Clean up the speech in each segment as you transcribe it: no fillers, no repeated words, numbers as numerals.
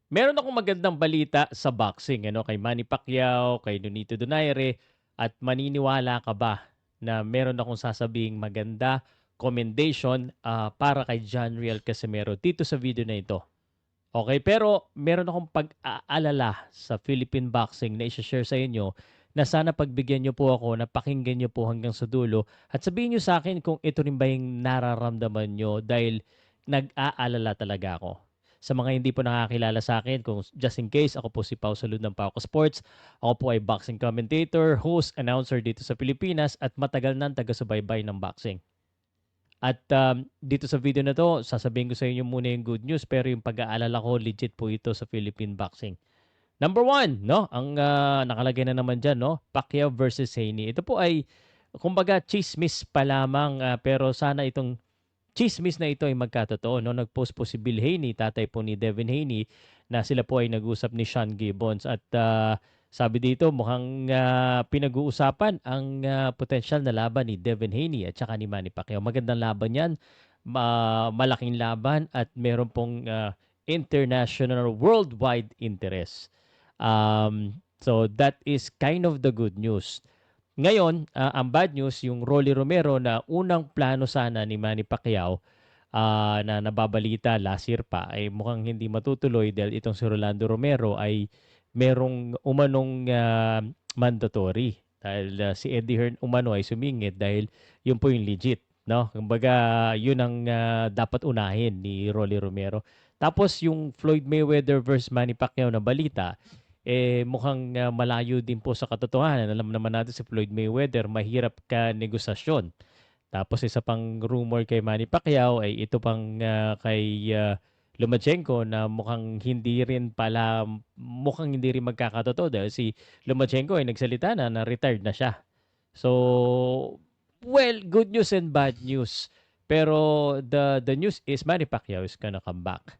Meron akong magandang balita sa boxing ano, kay Manny Pacquiao, kay Nonito Donaire, at maniniwala ka ba na meron akong sasabihing maganda commendation para kay John Riel Casimero dito sa video na ito. Okay, pero meron akong pag-aalala sa Philippine boxing na i-share sa inyo na sana pagbigyan niyo po ako na pakinggan niyo po hanggang sa dulo at sabihin niyo sa akin kung ito rin ba yung nararamdaman niyo dahil nag-aalala talaga ako. Sa mga hindi po nakakilala sa akin, kung just in case, ako po si Pau Salud ng Pauco Sports. Ako po ay boxing commentator, host, announcer dito sa Pilipinas at matagal nang taga-subaybay ng boxing. At dito sa video na to, sasabihin ko sa inyo muna yung good news pero yung pag-aalala ko legit po ito sa Philippine boxing. Number one, no? Ang nakalagay na naman dyan, no? Pacquiao versus Haney. Ito po ay, kumbaga, chismis pa lamang pero sana itong chismis na ito ay magkatotoo. No? Nag-post po si Bill Haney, tatay po ni Devin Haney, na sila po ay nag-usap ni Sean Gibbons. At sabi dito, mukhang pinag-uusapan ang potensyal na laban ni Devin Haney at saka ni Manny Pacquiao. Magandang laban yan, malaking laban at meron pong international worldwide interest. So that is kind of the good news. Ngayon, ang bad news, yung Rolly Romero na unang plano sana ni Manny Pacquiao na nababalita last year pa ay mukhang hindi matutuloy dahil itong si Rolando Romero ay merong umanong mandatory. Dahil si Eddie Hearn umano ay sumingit dahil yun po yung legit. No? Kumbaga, yun ang dapat unahin ni Rolly Romero. Tapos yung Floyd Mayweather versus Manny Pacquiao na balita, mukhang malayo din po sa katotohanan. Alam naman natin si Floyd Mayweather, mahirap ka negosasyon. Tapos isa pang rumor kay Manny Pacquiao ay ito pang kay Lomachenko na mukhang hindi rin magkakatotoo dahil si Lomachenko ay nagsalita na retired na siya. So, well, good news and bad news. Pero the news is Manny Pacquiao is gonna come back.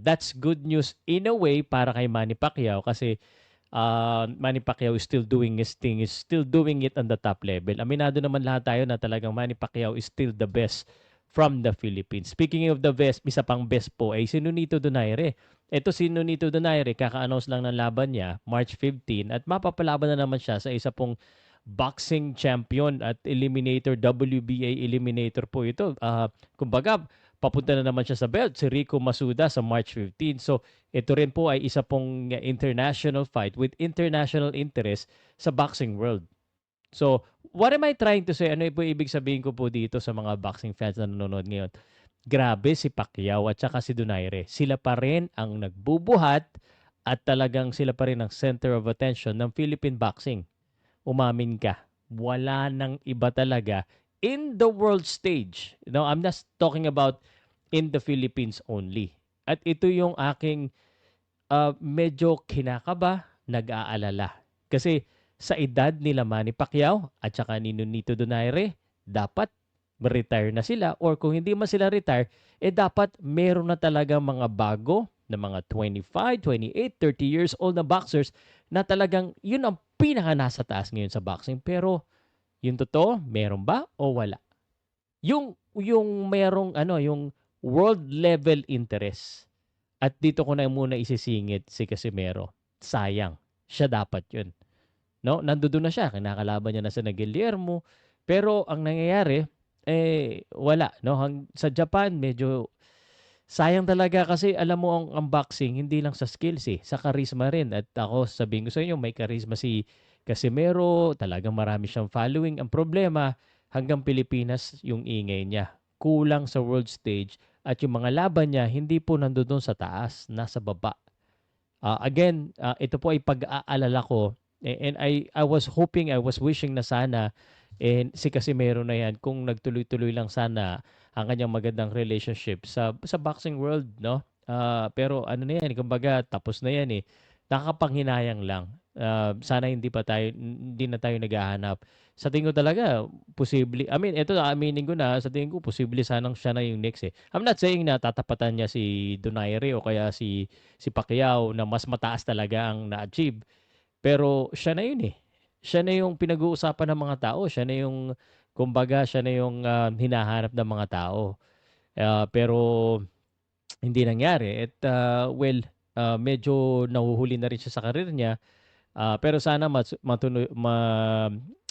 That's good news in a way para kay Manny Pacquiao kasi Manny Pacquiao is still doing his thing, is still doing it on the top level. Aminado naman lahat tayo na talagang Manny Pacquiao is still the best from the Philippines. Speaking of the best, isa pang best po ay si Nonito Donaire. Ito si Nonito Donaire, kaka-announce lang ng laban niya, March 15, at mapapalaban na naman siya sa isa pong boxing champion at eliminator, WBA eliminator po ito. Kumbaga, papunta na naman siya sa belt, si Rico Masuda sa March 15. So, ito rin po ay isa pong international fight with international interest sa boxing world. So, what am I trying to say? Ano po ibig sabihin ko po dito sa mga boxing fans na nanonood ngayon? Grabe si Pacquiao at saka si Donaire. Sila pa rin ang nagbubuhat at talagang sila pa rin ang center of attention ng Philippine boxing. Umamin ka. Wala nang iba talaga in the world stage. No, I'm not talking about in the Philippines only. At ito yung aking medyo kinakaba, nag-aalala. Kasi sa edad nila Manny Pacquiao at saka ni Nonito Donaire, dapat retire na sila or kung hindi man sila retire, dapat meron na talaga mga bago na mga 25, 28, 30 years old na boxers na talagang yun ang pinaka nasa taas ngayon sa boxing. Pero yung totoo, meron ba o wala? Yung merong ano, yung world level interest. At dito ko na muna isisingit si Casimero. Sayang. Siya dapat yun. No? Nandoon na siya. Kinakalaban niya na sa Guillermo. Pero ang nangyayari, wala. No? Sa Japan, medyo sayang talaga kasi alam mo ang unboxing, hindi lang sa skills sa charisma rin. At ako, sabihin ko sa inyo, may charisma si Casimero. Talagang marami siyang following. Ang problema, hanggang Pilipinas yung ingay niya. Kulang sa world stage at yung mga laban niya hindi po nandoon sa taas, nasa baba. Again, ito po ay pag-aalala ko and I was hoping, I was wishing na sana si Casimero na yan kung nagtuloy-tuloy lang sana ang kanyang magandang relationship sa boxing world, no? Pero ano na yan, kumbaga tapos na yan eh. Nakakapanghinayang lang. Sana hindi na tayo naghahanap. Sa tingin ko talaga, posible. I mean, ito aaminin ko na, sa tingin ko, posible sanang siya na yung next eh. I'm not saying na tatapatan niya si Donaire o kaya si Pacquiao na mas mataas talaga ang na-achieve. Pero siya na yun eh. Siya na yung pinag-uusapan ng mga tao. Siya na yung, kumbaga, siya na yung hinahanap ng mga tao. Pero hindi nangyari. Well, medyo nahuhuli na rin siya sa karir niya. Pero sana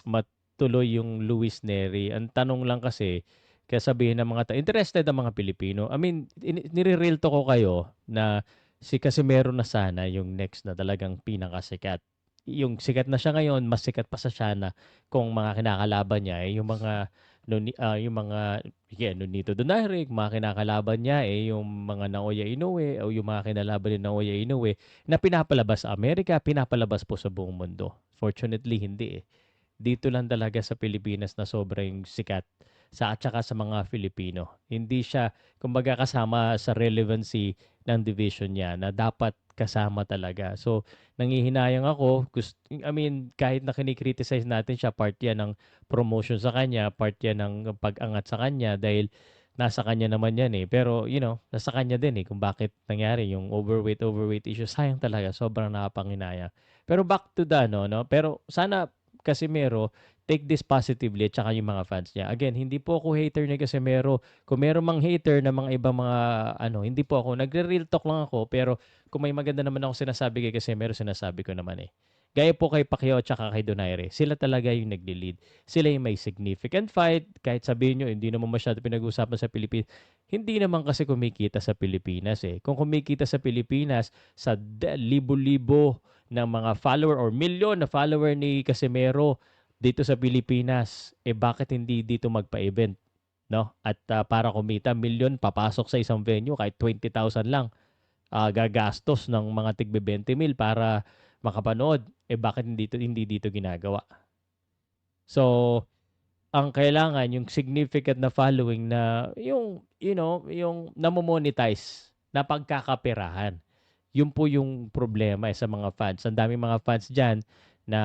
matuloy yung Luis Neri. Ang tanong lang kasi, kaya sabihin ng mga interested ang mga Pilipino. I mean, nire-real to ko kayo na si Casimero na sana yung next na talagang pinakasikat. Yung sikat na siya ngayon, mas sikat pa sa siya na kung mga kinakalaban niya yung mga yung mga Nonito Donaire, mga kinakalaban niya yung mga Naoya Inoue o yung mga kinalaban ni Naoya Inoue na pinapalabas sa Amerika, pinapalabas po sa buong mundo. Fortunately, hindi eh. Dito lang talaga sa Pilipinas na sobrang sikat at saka sa mga Filipino. Hindi siya, kumbaga, kasama sa relevancy ng division niya na dapat kasama talaga. So, nangihinayang ako. I mean, kahit na kinikriticize natin siya, part yan ng promotion sa kanya, part yan ng pag-angat sa kanya dahil nasa kanya naman yan eh. Pero, nasa kanya din eh kung bakit nangyari yung overweight issue. Sayang talaga. Sobrang nakapanginaya. Pero back to the, no? Pero sana Casimero, take this positively at saka yung mga fans niya. Again, hindi po ako hater ni Casimero. Kung meron mang hater na mga ibang mga hindi po ako. Nagre-real talk lang ako. Pero kung may maganda naman ako sinasabi kay Casimero, sinasabi ko naman eh. Gaya po kay Pacquiao at saka kay Donaire, sila talaga yung nagli-lead. Sila yung may significant fight. Kahit sabihin nyo, hindi naman masyado pinag-uusapan sa Pilipinas. Hindi naman kasi kumikita sa Pilipinas eh. Kung kumikita sa Pilipinas, sa libo-libo ng mga follower or milyon na follower ni Casimero dito sa Pilipinas, bakit hindi dito magpa-event? No? At para kumita, milyon papasok sa isang venue, kahit 20,000 lang. Gagastos ng mga tigbe 20,000 para makapanood. Bakit hindi dito ginagawa? So, ang kailangan yung significant na following na yung namo-monetize na pagkakaperahan. Yun po yung problema sa mga fans. Ang daming mga fans diyan na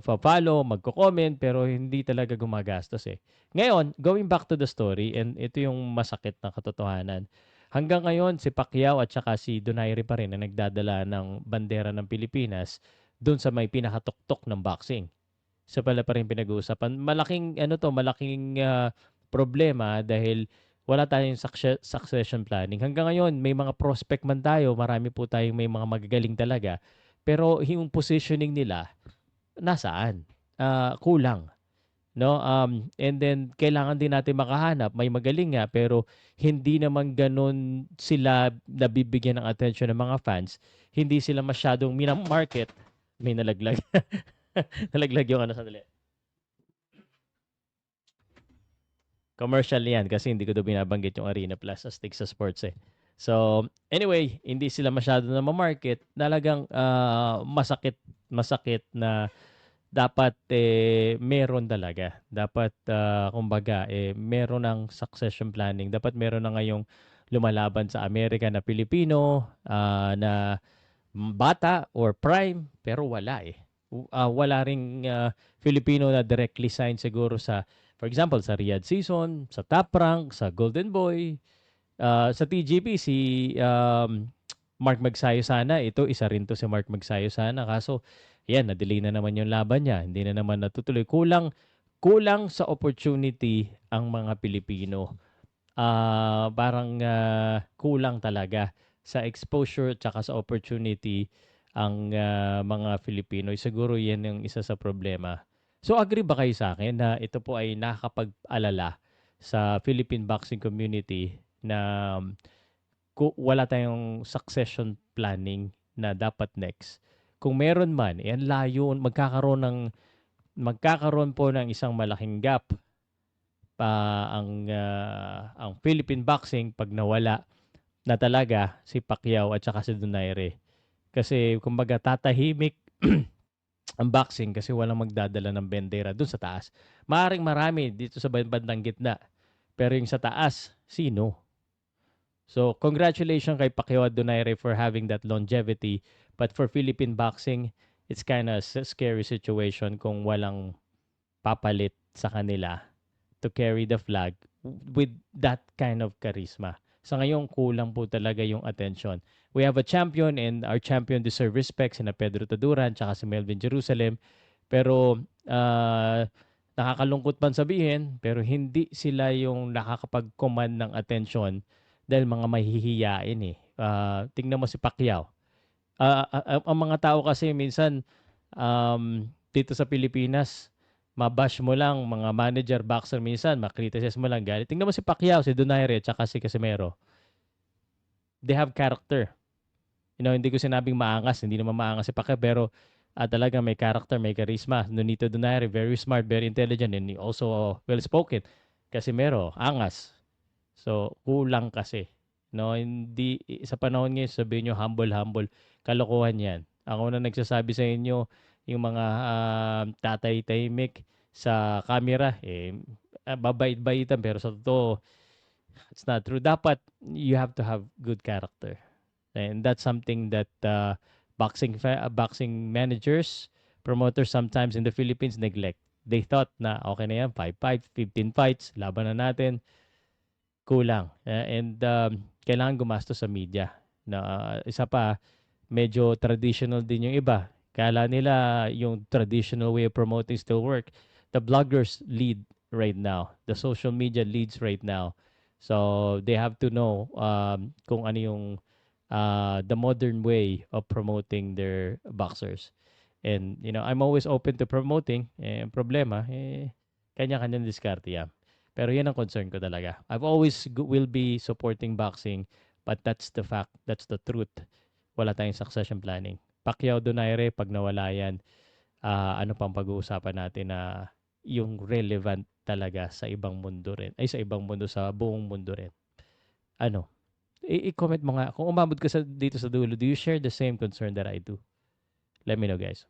follow, magko-comment pero hindi talaga gumagastos eh. Ngayon, going back to the story and ito yung masakit na katotohanan. Hanggang ngayon si Pacquiao at saka si Donaire pa rin na nagdadala ng bandera ng Pilipinas doon sa may pinakatuktok ng boxing. Isa pala pa rin pinag-uusapan. Malaking problema dahil wala tayong succession planning. Hanggang ngayon, may mga prospect man tayo, marami po tayong may mga magagaling talaga. Pero yung positioning nila, nasaan? Kulang. No? And then, kailangan din natin makahanap. May magaling nga, pero hindi naman ganun sila nabibigyan ng attention ng mga fans. Hindi sila masyadong minamarket. May nalaglag. Nalaglag yung sandali. Commercial yan kasi hindi ko daw binabanggit yung Arena Plus as sa sports eh. So, anyway, hindi sila masyado na ma-market. Talagang masakit na dapat meron talaga. Dapat kumbaga meron ng succession planning. Dapat meron na ngayong lumalaban sa Amerika na Pilipino na bata or prime pero wala eh. Wala ring Filipino na directly signed siguro sa, for example, sa Riyadh Season, sa Top Rank, sa Golden Boy, sa TGP si Mark Magsayo sana. Ito, isa rin to si Mark Magsayo sana. Kaso, yan, na-delay na naman yung laban niya. Hindi na naman natutuloy. Kulang sa opportunity ang mga Pilipino. Parang kulang talaga sa exposure at sa opportunity ang mga Filipino. Siguro yan yung isa sa problema. So agree ba kayo sa akin na ito po ay nakakapag-alala sa Philippine boxing community na wala tayong succession planning na dapat next? Kung meron man, ang layo, magkakaroon po ng isang malaking gap ang Philippine boxing pag nawala na talaga si Pacquiao at saka si Donaire. Kasi kumbaga tatahimik ang boxing kasi walang magdadala ng bendera doon sa taas. Maaring marami dito sa bandang gitna. Pero yung sa taas, sino? So, congratulations kay Pacquiao at Donaire for having that longevity. But for Philippine boxing, it's kind of a scary situation kung walang papalit sa kanila to carry the flag with that kind of charisma. Sa ngayon, kulang po talaga yung attention. We have a champion and our champion deserve respect, sina Pedro Taduran tsaka si Melvin Jerusalem. Pero nakakalungkot man sabihin, pero hindi sila yung nakakapag-command ng attention dahil mga mahihiyain eh. Tingnan mo si Pacquiao. Ang mga tao kasi minsan, dito sa Pilipinas, mabash mo lang mga manager, boxer minsan, makriticize mo lang galit. Tingnan mo si Pacquiao, si Donaire, at saka si Casimero. They have character. Hindi ko sinabing maangas, hindi naman maangas si Pacquiao, pero talaga may character, may charisma. Nonito Donaire, very smart, very intelligent, and also well-spoken. Casimero, angas. So, kulang kasi. No, hindi sa panahon ngayon sabihin nyo humble. Kalokohan 'yan. Ako na nagsasabi sa inyo yung mga tatay tahimik sa camera babait-baitan pero sa totoo it's not true. Dapat you have to have good character. And that's something that boxing managers, promoters sometimes in the Philippines neglect. They thought na okay na yan, 5 fights, 15 fights, laban na natin. Kulang. And kailangan gumastos sa media. Na isa pa, medyo traditional din yung iba. Kala nila yung traditional way of promoting still work. The bloggers lead right now. The social media leads right now. So they have to know kung ano yung the modern way of promoting their boxers. And I'm always open to promoting. Problema, kanya-kanyang diskarte yan. Pero yan ang concern ko talaga. I've always will be supporting boxing, but that's the fact, that's the truth. Wala tayong succession planning. Pacquiao Donaire, pag nawala yan, ano pang pag-uusapan natin na yung relevant talaga sa ibang mundo rin. Ay, sa ibang mundo, sa buong mundo rin. Ano? I-comment mo nga. Kung umabot ka dito sa dulo, do you share the same concern that I do? Let me know, guys.